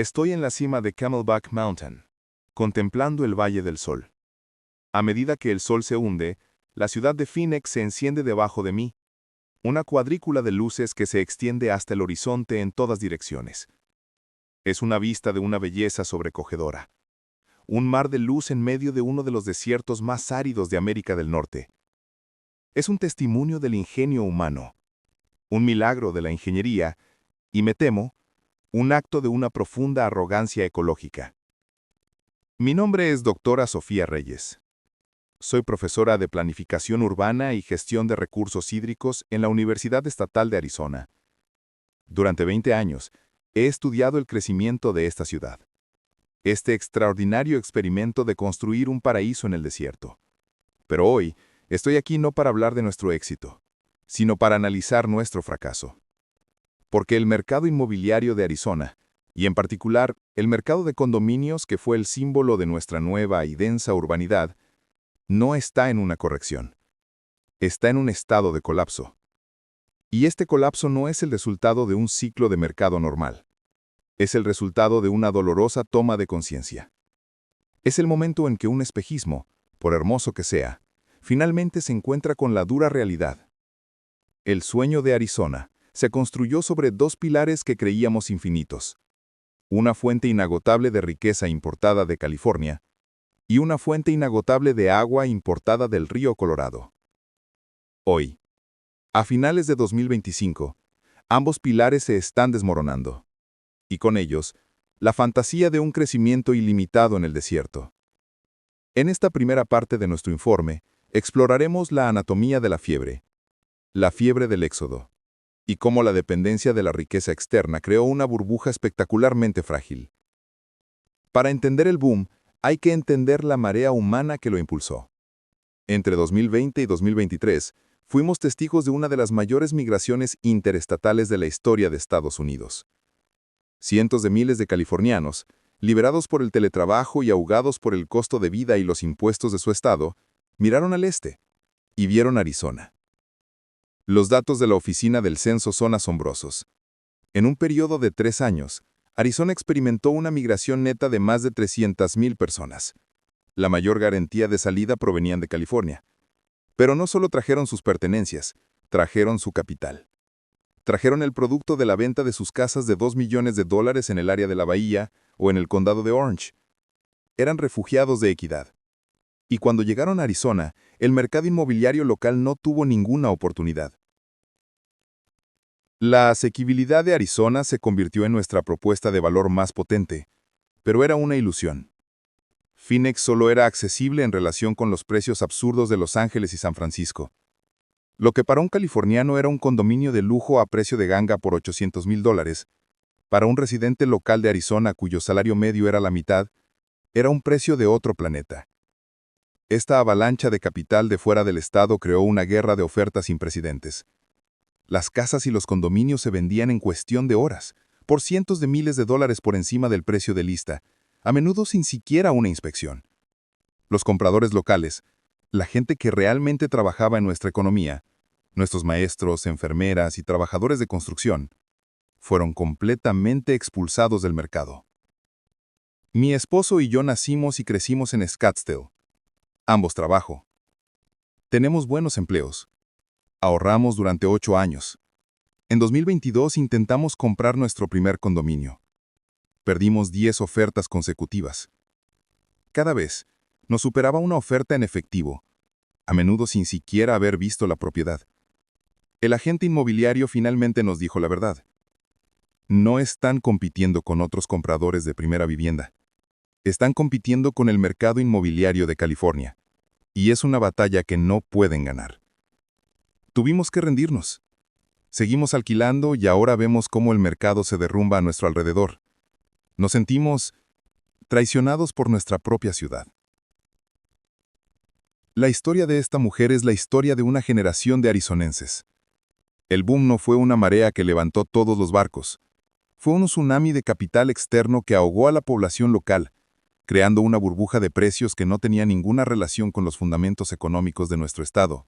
Estoy en la cima de Camelback Mountain, contemplando el Valle del Sol. A medida que el sol se hunde, la ciudad de Phoenix se enciende debajo de mí, una cuadrícula de luces que se extiende hasta el horizonte en todas direcciones. Es una vista de una belleza sobrecogedora. Un mar de luz en medio de uno de los desiertos más áridos de América del Norte. Es un testimonio del ingenio humano, un milagro de la ingeniería y, me temo, un acto de una profunda arrogancia ecológica. Mi nombre es doctora Sofía Reyes. Soy profesora de Planificación Urbana y Gestión de Recursos Hídricos en la Universidad Estatal de Arizona. Durante 20 años, he estudiado el crecimiento de esta ciudad. Este extraordinario experimento de construir un paraíso en el desierto. Pero hoy, estoy aquí no para hablar de nuestro éxito, sino para analizar nuestro fracaso. Porque el mercado inmobiliario de Arizona, y en particular el mercado de condominios que fue el símbolo de nuestra nueva y densa urbanidad, no está en una corrección. Está en un estado de colapso. Y este colapso no es el resultado de un ciclo de mercado normal. Es el resultado de una dolorosa toma de conciencia. Es el momento en que un espejismo, por hermoso que sea, finalmente se encuentra con la dura realidad. El sueño de Arizona se construyó sobre dos pilares que creíamos infinitos. Una fuente inagotable de riqueza importada de California y una fuente inagotable de agua importada del río Colorado. Hoy, a finales de 2025, ambos pilares se están desmoronando. Y con ellos, la fantasía de un crecimiento ilimitado en el desierto. En esta primera parte de nuestro informe, exploraremos la anatomía de la fiebre del éxodo, y cómo la dependencia de la riqueza externa creó una burbuja espectacularmente frágil. Para entender el boom, hay que entender la marea humana que lo impulsó. Entre 2020 y 2023, fuimos testigos de una de las mayores migraciones interestatales de la historia de Estados Unidos. Cientos de miles de californianos, liberados por el teletrabajo y ahogados por el costo de vida y los impuestos de su estado, miraron al este y vieron Arizona. Los datos de la Oficina del Censo son asombrosos. En un periodo de 3 años, Arizona experimentó una migración neta de más de 300,000 personas. La mayor garantía de salida provenían de California. Pero no solo trajeron sus pertenencias, trajeron su capital. Trajeron el producto de la venta de sus casas de $2 millones en el área de la Bahía o en el condado de Orange. Eran refugiados de equidad. Y cuando llegaron a Arizona, el mercado inmobiliario local no tuvo ninguna oportunidad. La asequibilidad de Arizona se convirtió en nuestra propuesta de valor más potente, pero era una ilusión. Phoenix solo era accesible en relación con los precios absurdos de Los Ángeles y San Francisco. Lo que para un californiano era un condominio de lujo a precio de ganga por $800,000, para un residente local de Arizona cuyo salario medio era la mitad, era un precio de otro planeta. Esta avalancha de capital de fuera del estado creó una guerra de ofertas sin precedentes. Las casas y los condominios se vendían en cuestión de horas, por cientos de miles de dólares por encima del precio de lista, a menudo sin siquiera una inspección. Los compradores locales, la gente que realmente trabajaba en nuestra economía, nuestros maestros, enfermeras y trabajadores de construcción, fueron completamente expulsados del mercado. Mi esposo y yo nacimos y crecimos en Scottsdale. Ambos trabajo. Tenemos buenos empleos. Ahorramos durante 8 años. En 2022 intentamos comprar nuestro primer condominio. Perdimos 10 ofertas consecutivas. Cada vez nos superaba una oferta en efectivo, a menudo sin siquiera haber visto la propiedad. El agente inmobiliario finalmente nos dijo la verdad. No están compitiendo con otros compradores de primera vivienda. Están compitiendo con el mercado inmobiliario de California. Y es una batalla que no pueden ganar. Tuvimos que rendirnos. Seguimos alquilando y ahora vemos cómo el mercado se derrumba a nuestro alrededor. Nos sentimos traicionados por nuestra propia ciudad. La historia de esta mujer es la historia de una generación de arizonenses. El boom no fue una marea que levantó todos los barcos. Fue un tsunami de capital externo que ahogó a la población local, creando una burbuja de precios que no tenía ninguna relación con los fundamentos económicos de nuestro estado.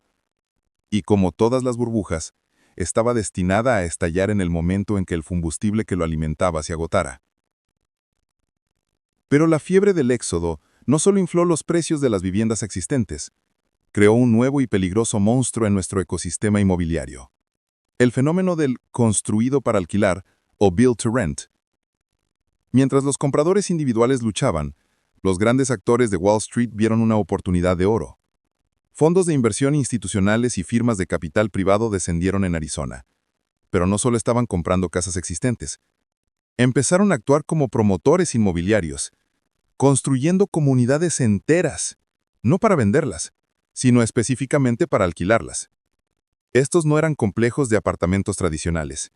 Y como todas las burbujas, estaba destinada a estallar en el momento en que el combustible que lo alimentaba se agotara. Pero la fiebre del éxodo no solo infló los precios de las viviendas existentes, creó un nuevo y peligroso monstruo en nuestro ecosistema inmobiliario. El fenómeno del construido para alquilar, o build to rent. Mientras los compradores individuales luchaban, los grandes actores de Wall Street vieron una oportunidad de oro. Fondos de inversión institucionales y firmas de capital privado descendieron en Arizona. Pero no solo estaban comprando casas existentes. Empezaron a actuar como promotores inmobiliarios, construyendo comunidades enteras, no para venderlas, sino específicamente para alquilarlas. Estos no eran complejos de apartamentos tradicionales.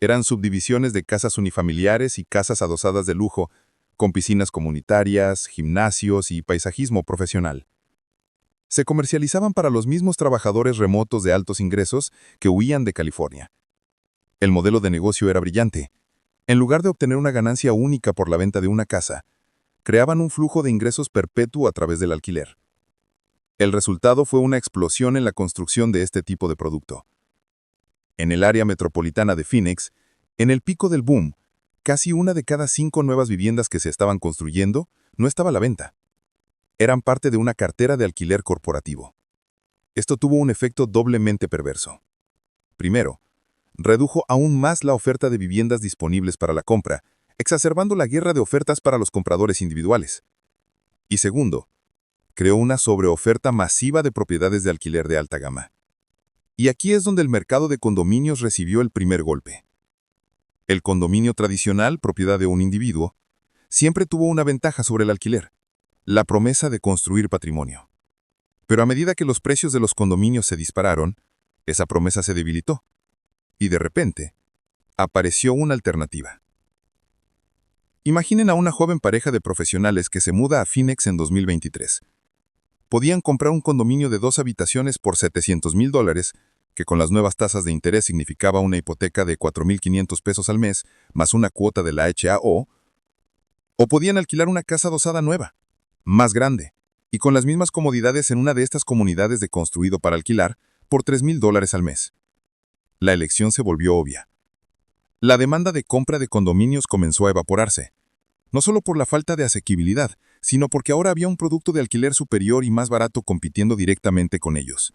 Eran subdivisiones de casas unifamiliares y casas adosadas de lujo, con piscinas comunitarias, gimnasios y paisajismo profesional. Se comercializaban para los mismos trabajadores remotos de altos ingresos que huían de California. El modelo de negocio era brillante. En lugar de obtener una ganancia única por la venta de una casa, creaban un flujo de ingresos perpetuo a través del alquiler. El resultado fue una explosión en la construcción de este tipo de producto. En el área metropolitana de Phoenix, en el pico del boom, casi una de cada 5 nuevas viviendas que se estaban construyendo no estaba a la venta. Eran parte de una cartera de alquiler corporativo. Esto tuvo un efecto doblemente perverso. Primero, redujo aún más la oferta de viviendas disponibles para la compra, exacerbando la guerra de ofertas para los compradores individuales. Y segundo, creó una sobreoferta masiva de propiedades de alquiler de alta gama. Y aquí es donde el mercado de condominios recibió el primer golpe. El condominio tradicional, propiedad de un individuo, siempre tuvo una ventaja sobre el alquiler: la promesa de construir patrimonio. Pero a medida que los precios de los condominios se dispararon, esa promesa se debilitó. Y de repente, apareció una alternativa. Imaginen a una joven pareja de profesionales que se muda a Phoenix en 2023. Podían comprar un condominio de 2 habitaciones por $700,000, que con las nuevas tasas de interés significaba una hipoteca de $4,500 al mes, más una cuota de la HAO, o podían alquilar una casa adosada nueva, más grande, y con las mismas comodidades en una de estas comunidades de construido para alquilar, por $3,000 al mes. La elección se volvió obvia. La demanda de compra de condominios comenzó a evaporarse, no solo por la falta de asequibilidad, sino porque ahora había un producto de alquiler superior y más barato compitiendo directamente con ellos.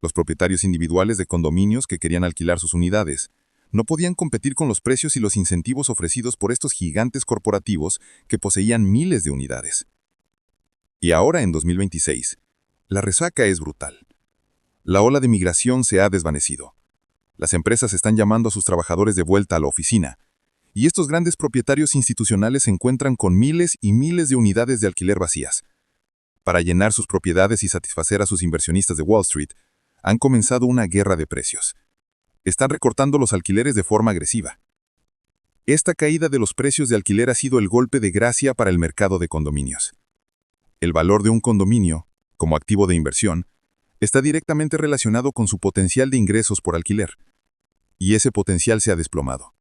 Los propietarios individuales de condominios que querían alquilar sus unidades no podían competir con los precios y los incentivos ofrecidos por estos gigantes corporativos que poseían miles de unidades. Y ahora, en 2026, la resaca es brutal. La ola de migración se ha desvanecido. Las empresas están llamando a sus trabajadores de vuelta a la oficina, y estos grandes propietarios institucionales se encuentran con miles y miles de unidades de alquiler vacías. Para llenar sus propiedades y satisfacer a sus inversionistas de Wall Street, han comenzado una guerra de precios. Están recortando los alquileres de forma agresiva. Esta caída de los precios de alquiler ha sido el golpe de gracia para el mercado de condominios. El valor de un condominio, como activo de inversión, está directamente relacionado con su potencial de ingresos por alquiler, y ese potencial se ha desplomado.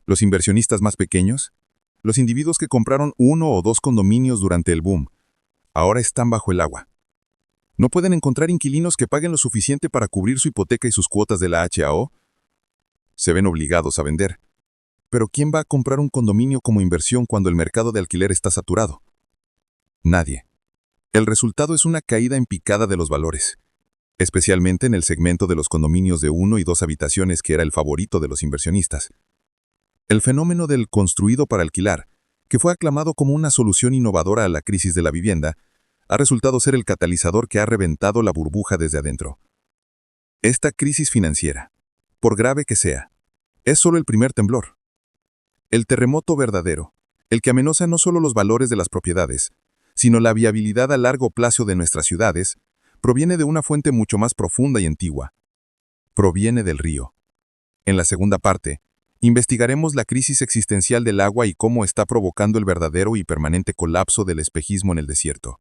Los inversionistas más pequeños, los individuos que compraron 1 o 2 condominios durante el boom, ahora están bajo el agua. ¿No pueden encontrar inquilinos que paguen lo suficiente para cubrir su hipoteca y sus cuotas de la HAO? Se ven obligados a vender. Pero ¿quién va a comprar un condominio como inversión cuando el mercado de alquiler está saturado? Nadie. El resultado es una caída en picada de los valores, especialmente en el segmento de los condominios de 1 y 2 habitaciones que era el favorito de los inversionistas. El fenómeno del construido para alquilar, que fue aclamado como una solución innovadora a la crisis de la vivienda, ha resultado ser el catalizador que ha reventado la burbuja desde adentro. Esta crisis financiera, por grave que sea, es solo el primer temblor. El terremoto verdadero, el que amenaza no solo los valores de las propiedades, sino la viabilidad a largo plazo de nuestras ciudades, proviene de una fuente mucho más profunda y antigua. Proviene del río. En la segunda parte, investigaremos la crisis existencial del agua y cómo está provocando el verdadero y permanente colapso del espejismo en el desierto.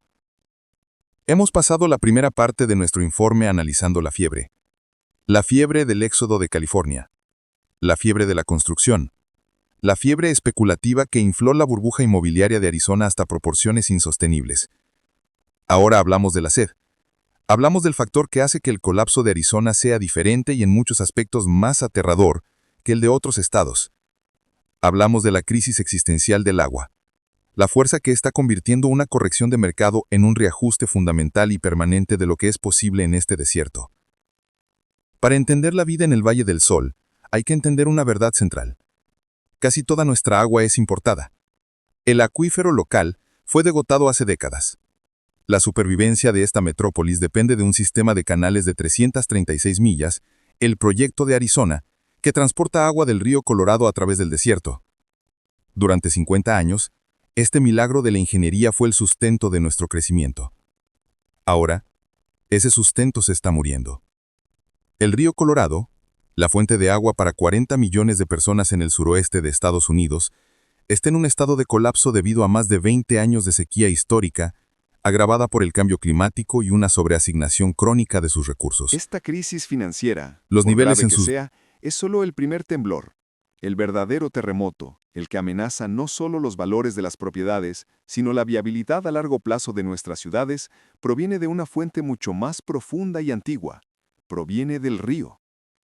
Hemos pasado la primera parte de nuestro informe analizando la fiebre del éxodo de California, la fiebre de la construcción, la fiebre especulativa que infló la burbuja inmobiliaria de Arizona hasta proporciones insostenibles. Ahora hablamos de la sed. Hablamos del factor que hace que el colapso de Arizona sea diferente y en muchos aspectos más aterrador que el de otros estados. Hablamos de la crisis existencial del agua, la fuerza que está convirtiendo una corrección de mercado en un reajuste fundamental y permanente de lo que es posible en este desierto. Para entender la vida en el Valle del Sol, hay que entender una verdad central. Casi toda nuestra agua es importada. El acuífero local fue degotado hace décadas. La supervivencia de esta metrópolis depende de un sistema de canales de 336 millas, el Proyecto de Arizona, que transporta agua del río Colorado a través del desierto. Durante 50 años, este milagro de la ingeniería fue el sustento de nuestro crecimiento. Ahora, ese sustento se está muriendo. El río Colorado, la fuente de agua para 40 millones de personas en el suroeste de Estados Unidos, está en un estado de colapso debido a más de 20 años de sequía histórica, agravada por el cambio climático y una sobreasignación crónica de sus recursos. Esta crisis financiera, Los por niveles grave en que sus... sea, es solo el primer temblor, el verdadero terremoto, el que amenaza no solo los valores de las propiedades, sino la viabilidad a largo plazo de nuestras ciudades, proviene de una fuente mucho más profunda y antigua. Proviene del río.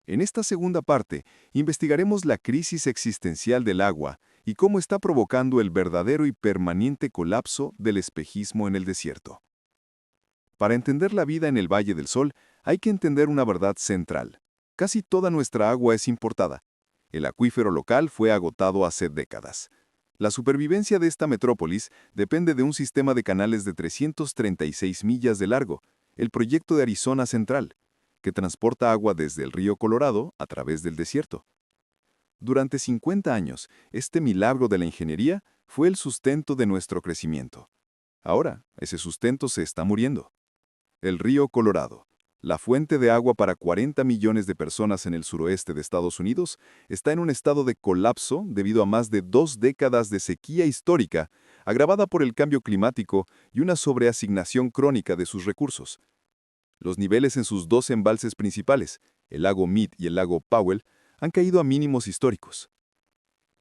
En esta segunda parte, investigaremos la crisis existencial del agua y cómo está provocando el verdadero y permanente colapso del espejismo en el desierto. Para entender la vida en el Valle del Sol, hay que entender una verdad central. Casi toda nuestra agua es importada. El acuífero local fue agotado hace décadas. La supervivencia de esta metrópolis depende de un sistema de canales de 336 millas de largo, el Proyecto de Arizona Central, que transporta agua desde el río Colorado a través del desierto. Durante 50 años, este milagro de la ingeniería fue el sustento de nuestro crecimiento. Ahora, ese sustento se está muriendo. El río Colorado, la fuente de agua para 40 millones de personas en el suroeste de Estados Unidos, está en un estado de colapso debido a más de 2 décadas de sequía histórica, agravada por el cambio climático y una sobreasignación crónica de sus recursos. Los niveles en sus dos embalses principales, el lago Mead y el lago Powell, han caído a mínimos históricos.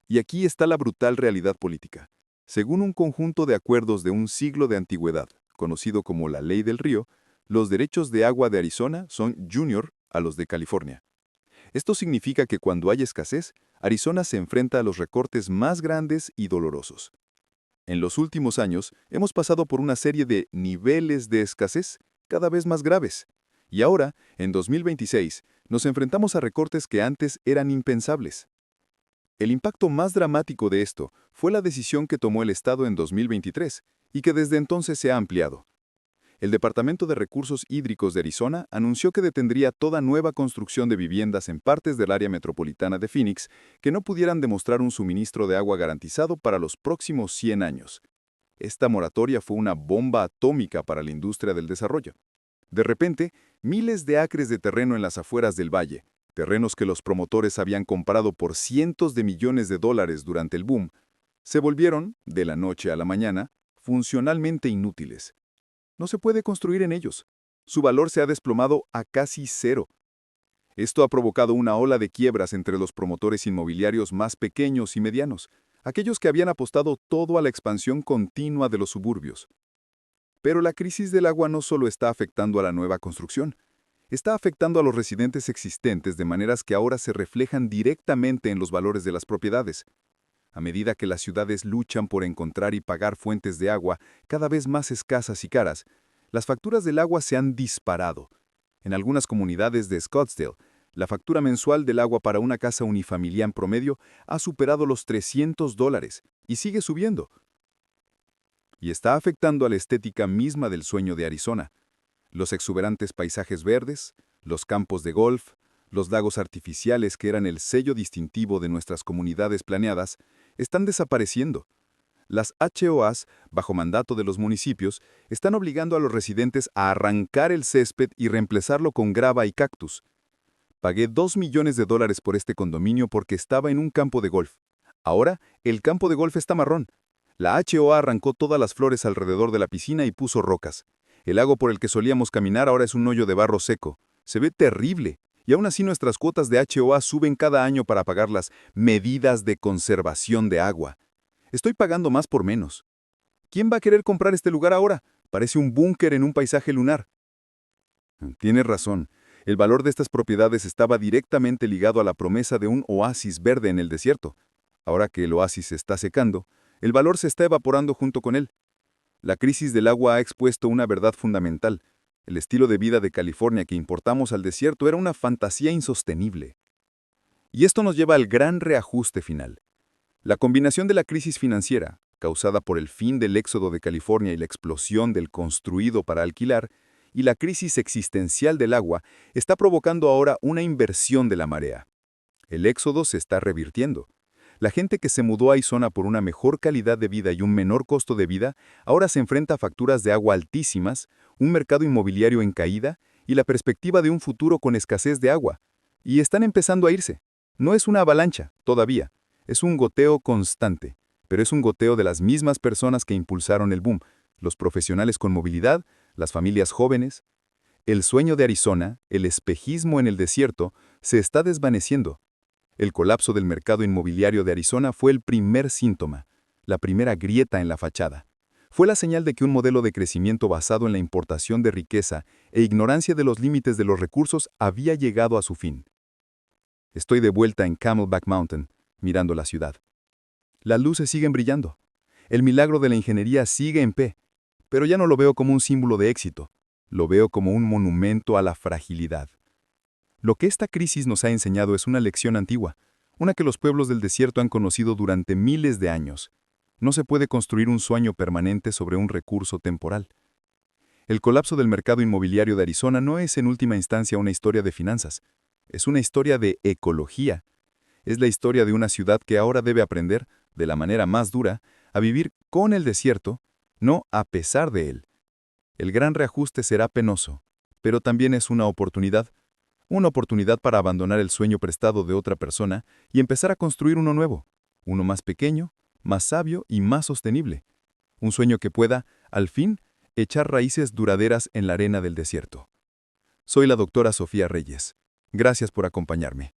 Y aquí está la brutal realidad política. Según un conjunto de acuerdos de un siglo de antigüedad, conocido como la Ley del Río, los derechos de agua de Arizona son junior a los de California. Esto significa que cuando hay escasez, Arizona se enfrenta a los recortes más grandes y dolorosos. En los últimos años, hemos pasado por una serie de niveles de escasez cada vez más graves. Y ahora, en 2026, nos enfrentamos a recortes que antes eran impensables. El impacto más dramático de esto fue la decisión que tomó el Estado en 2023 y que desde entonces se ha ampliado. El Departamento de Recursos Hídricos de Arizona anunció que detendría toda nueva construcción de viviendas en partes del área metropolitana de Phoenix que no pudieran demostrar un suministro de agua garantizado para los próximos 100 años. Esta moratoria fue una bomba atómica para la industria del desarrollo. De repente, miles de acres de terreno en las afueras del valle, terrenos que los promotores habían comprado por cientos de millones de dólares durante el boom, se volvieron, de la noche a la mañana, funcionalmente inútiles. No se puede construir en ellos. Su valor se ha desplomado a casi cero. Esto ha provocado una ola de quiebras entre los promotores inmobiliarios más pequeños y medianos, aquellos que habían apostado todo a la expansión continua de los suburbios. Pero la crisis del agua no solo está afectando a la nueva construcción, está afectando a los residentes existentes de maneras que ahora se reflejan directamente en los valores de las propiedades. A medida que las ciudades luchan por encontrar y pagar fuentes de agua cada vez más escasas y caras, las facturas del agua se han disparado. En algunas comunidades de Scottsdale, la factura mensual del agua para una casa unifamiliar promedio ha superado los $300 y sigue subiendo. Y está afectando a la estética misma del sueño de Arizona. Los exuberantes paisajes verdes, los campos de golf, los lagos artificiales que eran el sello distintivo de nuestras comunidades planeadas, están desapareciendo. Las HOAs, bajo mandato de los municipios, están obligando a los residentes a arrancar el césped y reemplazarlo con grava y cactus. Pagué $2 millones por este condominio porque estaba en un campo de golf. Ahora, el campo de golf está marrón. La HOA arrancó todas las flores alrededor de la piscina y puso rocas. El lago por el que solíamos caminar ahora es un hoyo de barro seco. Se ve terrible. Y aún así nuestras cuotas de HOA suben cada año para pagar las medidas de conservación de agua. Estoy pagando más por menos. ¿Quién va a querer comprar este lugar ahora? Parece un búnker en un paisaje lunar. Tienes razón. El valor de estas propiedades estaba directamente ligado a la promesa de un oasis verde en el desierto. Ahora que el oasis se está secando, El valor se está evaporando junto con él. La crisis del agua ha expuesto una verdad fundamental. El estilo de vida de California que importamos al desierto era una fantasía insostenible. Y esto nos lleva al gran reajuste final. La combinación de la crisis financiera, causada por el fin del éxodo de California y la explosión del construido para alquilar, y la crisis existencial del agua, está provocando ahora una inversión de la marea. El éxodo se está revirtiendo. La gente que se mudó a Arizona por una mejor calidad de vida y un menor costo de vida, ahora se enfrenta a facturas de agua altísimas, un mercado inmobiliario en caída y la perspectiva de un futuro con escasez de agua. Y están empezando a irse. No es una avalancha, todavía. Es un goteo constante, pero es un goteo de las mismas personas que impulsaron el boom, los profesionales con movilidad, las familias jóvenes. El sueño de Arizona, el espejismo en el desierto, se está desvaneciendo. El colapso del mercado inmobiliario de Arizona fue el primer síntoma, la primera grieta en la fachada. Fue la señal de que un modelo de crecimiento basado en la importación de riqueza e ignorancia de los límites de los recursos había llegado a su fin. Estoy de vuelta en Camelback Mountain, mirando la ciudad. Las luces siguen brillando. El milagro de la ingeniería sigue en pie, pero ya no lo veo como un símbolo de éxito. Lo veo como un monumento a la fragilidad. Lo que esta crisis nos ha enseñado es una lección antigua, una que los pueblos del desierto han conocido durante miles de años. No se puede construir un sueño permanente sobre un recurso temporal. El colapso del mercado inmobiliario de Arizona no es en última instancia una historia de finanzas, es una historia de ecología. Es la historia de una ciudad que ahora debe aprender, de la manera más dura, a vivir con el desierto, no a pesar de él. El gran reajuste será penoso, pero también es una oportunidad para abandonar el sueño prestado de otra persona y empezar a construir uno nuevo, uno más pequeño, más sabio y más sostenible. Un sueño que pueda, al fin, echar raíces duraderas en la arena del desierto. Soy la doctora Sofía Reyes. Gracias por acompañarme.